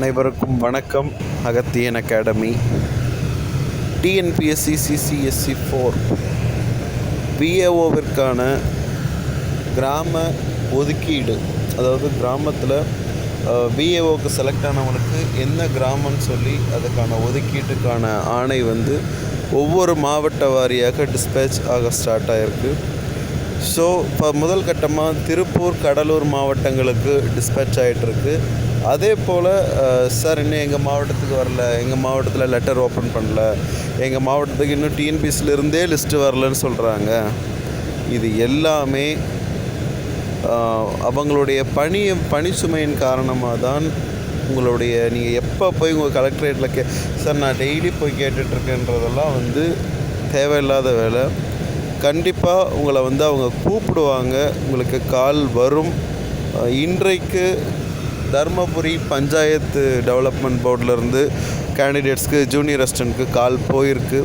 அனைவருக்கும் வணக்கம். Agathiyan academy TNPSC CCSC 4 விஏஓவிற்கான கிராம ஒதுக்கீடு, அதாவது கிராமத்தில் விஏஓக்கு செலக்ட் ஆனவனுக்கு என்ன கிராமம்னு சொல்லி அதுக்கான ஒதுக்கீட்டுக்கான ஆணை ஒவ்வொரு மாவட்ட வாரியாக டிஸ்பேச் ஆக ஸ்டார்ட் ஆகிருக்கு. ஸோ இப்போ முதல் கட்டமாக திருப்பூர், கடலூர் மாவட்டங்களுக்கு டிஸ்பேச் ஆகிட்டுருக்கு. அதே போல் சார் இன்னும் எங்கள் மாவட்டத்துக்கு வரல, எங்கள் மாவட்டத்தில் லெட்டர் ஓப்பன் பண்ணல, எங்கள் மாவட்டத்துக்கு இன்னும் டிஎன்பிஎஸ்சிலேருந்தே லிஸ்ட்டு வரலன்னு சொல்கிறாங்க. இது எல்லாமே அவங்களுடைய பணிச்சுமையின் காரணமாக தான். உங்களுடைய நீங்கள் எப்போ போய் உங்கள் கலெக்டரேட்டில் சார் நான் டெய்லி போய் கேட்டுட்ருக்கேன்றதெல்லாம் தேவையில்லாத வேலை. கண்டிப்பாக உங்களை அவங்க கூப்பிடுவாங்க, உங்களுக்கு கால் வரும். இன்றைக்கு தருமபுரி பஞ்சாயத்து டெவலப்மெண்ட் போர்டிலேருந்து கேண்டிடேட்ஸ்க்கு ஜூனியர் அசிஸ்டண்ட்க்கு கால் போயிருக்கு.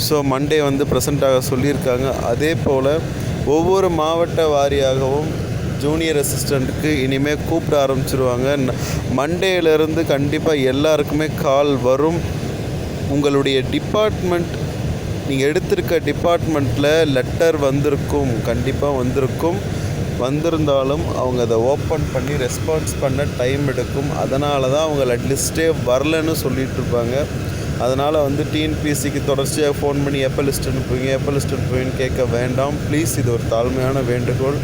ஸோ மண்டே ப்ரெசென்ட் ஆக சொல்லியிருக்காங்க. அதே போல் ஒவ்வொரு மாவட்ட வாரியாகவும் ஜூனியர் அசிஸ்டண்ட்டுக்கு இனிமேல் கூப்பிட ஆரம்பிச்சிருவாங்க. மண்டேலேருந்து கண்டிப்பாக எல்லாருக்குமே கால் வரும். உங்களுடைய டிபார்ட்மெண்ட், நீங்கள் எடுத்திருக்க டிபார்ட்மெண்ட்டில் லெட்டர் கண்டிப்பாக வந்திருந்தாலும் அவங்க அதை ஓப்பன் பண்ணி ரெஸ்பான்ஸ் பண்ண டைம் எடுக்கும். அதனால தான் அவங்க லிஸ்ட்டே வரலன்னு சொல்லிகிட்ருப்பாங்க. அதனால் டிஎன்பிஎஸ்சிக்கு தொடர்ச்சியாக ஃபோன் பண்ணி எப்போ லிஸ்ட் அனுப்புவீங்கன்னு கேட்க வேண்டாம் ப்ளீஸ். இது ஒரு தாழ்மையான வேண்டுகோள்.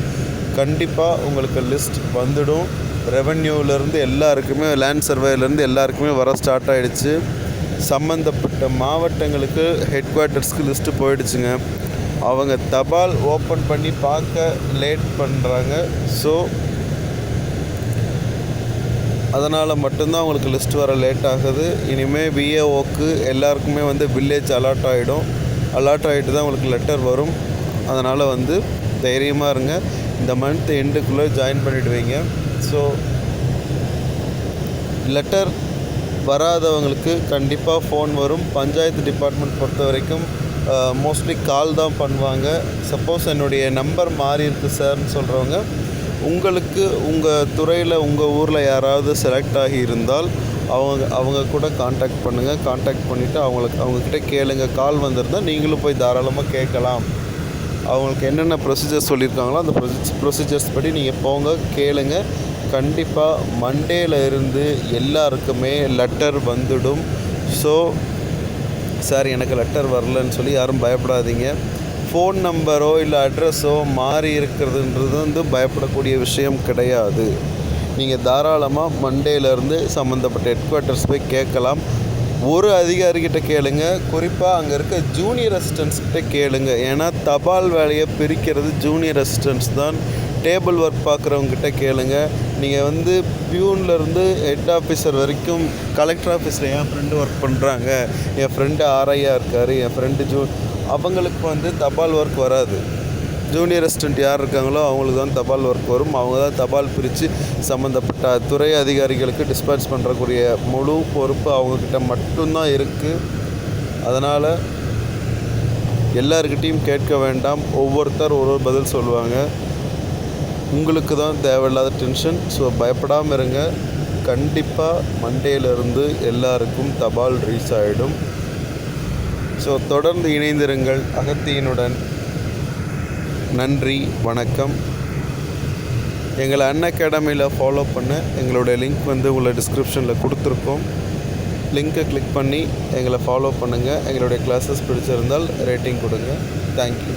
கண்டிப்பாக உங்களுக்கு லிஸ்ட் வந்துடும். ரெவென்யூவிலேருந்து எல்லாருக்குமே, லேண்ட் சர்வேலேருந்து எல்லாருக்குமே வர ஸ்டார்ட் ஆகிடுச்சு. சம்மந்தப்பட்ட மாவட்டங்களுக்கு ஹெட் குவார்ட்டர்ஸ்க்கு லிஸ்ட்டு போயிடுச்சுங்க. அவங்க தபால் ஓப்பன் பண்ணி பார்க்க லேட் பண்ணுறாங்க. ஸோ அதனால் மட்டும்தான் உங்களுக்கு லிஸ்ட் வர லேட் ஆகுது. இனிமேல் விஏஓக்கு எல்லாருக்குமே வில்லேஜ் அலாட் ஆகிட்டு தான் உங்களுக்கு லெட்டர் வரும். அதனால் தைரியமாக இருங்க. இந்த மந்த் எண்டுக்குள்ளே ஜாயின் பண்ணிவிடுவீங்க. ஸோ லெட்டர் வராதவங்களுக்கு கண்டிப்பாக ஃபோன் வரும். பஞ்சாயத்து டிபார்ட்மெண்ட் பொறுத்த வரைக்கும் மோஸ்ட்லி கால் தான் பண்ணுவாங்க. சப்போஸ் என்னுடைய நம்பர் மாறி இருக்குது சார்னு சொல்கிறவங்க, உங்களுக்கு உங்கள் துறையில் உங்கள் ஊரில் யாராவது செலக்ட் ஆகி இருந்தால் அவங்க கூட காண்டாக்ட் பண்ணுங்கள். காண்டாக்ட் பண்ணிவிட்டு அவங்கக்கிட்ட கேளுங்க. கால் வந்திருந்தால் நீங்களும் போய் தாராளமாக கேட்கலாம். அவங்களுக்கு என்னென்ன ப்ரொசீஜர்ஸ் சொல்லியிருக்காங்களோ அந்த ப்ரொசீஜர்ஸ் படி நீங்கள் போங்க, கேளுங்க. கண்டிப்பாக மண்டேல இருந்து எல்லாருக்குமே லெட்டர் வந்துடும். ஸோ சார் எனக்கு லெட்டர் வரலன்னு சொல்லி யாரும் பயப்படாதீங்க. ஃபோன் நம்பரோ இல்லை அட்ரஸோ மாறி இருக்கிறதுன்றது பயப்படக்கூடிய விஷயம் கிடையாது. நீங்கள் தாராளமாக மண்டேலேருந்து சம்மந்தப்பட்ட ஹெட் குவார்ட்டர்ஸ் போய் கேட்கலாம். ஒரு அதிகாரிகிட்ட கேளுங்க, குறிப்பாக அங்கே இருக்க ஜூனியர் அசிஸ்டன்ட்ஸ்கிட்ட கேளுங்க. ஏன்னா தபால் வேலையை பிரிக்கிறது ஜூனியர் அசிஸ்டன்ட்ஸ் தான். டேபிள் ஒர்க் பார்க்குறவங்ககிட்ட கேளுங்க. நீங்கள் பியூன்லேருந்து ஹெட் ஆஃபீஸர் வரைக்கும் கலெக்டர் ஆஃபீஸில் என் ஃப்ரெண்டு ஒர்க் பண்ணுறாங்க, என் ஃப்ரெண்டு ஆர்ஐயாக இருக்கார், என் ஃப்ரெண்டு அவங்களுக்கு தபால் ஒர்க் வராது. ஜூனியர் அசிஸ்டண்ட் யார் இருக்காங்களோ அவங்களுக்கு தான் தபால் ஒர்க் வரும். அவங்க தான் தபால் பிரித்து சம்மந்தப்பட்ட துறை அதிகாரிகளுக்கு டிஸ்பேட்ச் பண்ணுறக்கூடிய முழு பொறுப்பு அவங்கக்கிட்ட மட்டும்தான் இருக்குது. அதனால் எல்லாருக்கிட்டையும் கேட்க வேண்டாம். ஒவ்வொருத்தர் ஒரு பதில் சொல்லுவாங்க. உங்களுக்கு தான் தேவையில்லாத டென்ஷன். ஸோ பயப்படாமல் இருங்க. கண்டிப்பாக மண்டேலேருந்து எல்லாருக்கும் தபால் ரீச் ஆகிடும். ஸோ தொடர்ந்து இணைந்திருங்கள் அகத்தியனுடன். நன்றி, வணக்கம். எங்களை அகாடமியில் ஃபாலோ பண்ண எங்களுடைய லிங்க் உங்களை டிஸ்கிரிப்ஷனில் கொடுத்துருக்கோம். லிங்க்கை கிளிக் பண்ணி எங்களை ஃபாலோ பண்ணுங்கள். எங்களுடைய கிளாஸஸ் பிடிச்சிருந்தால் ரேட்டிங் கொடுங்க. தேங்க்யூ.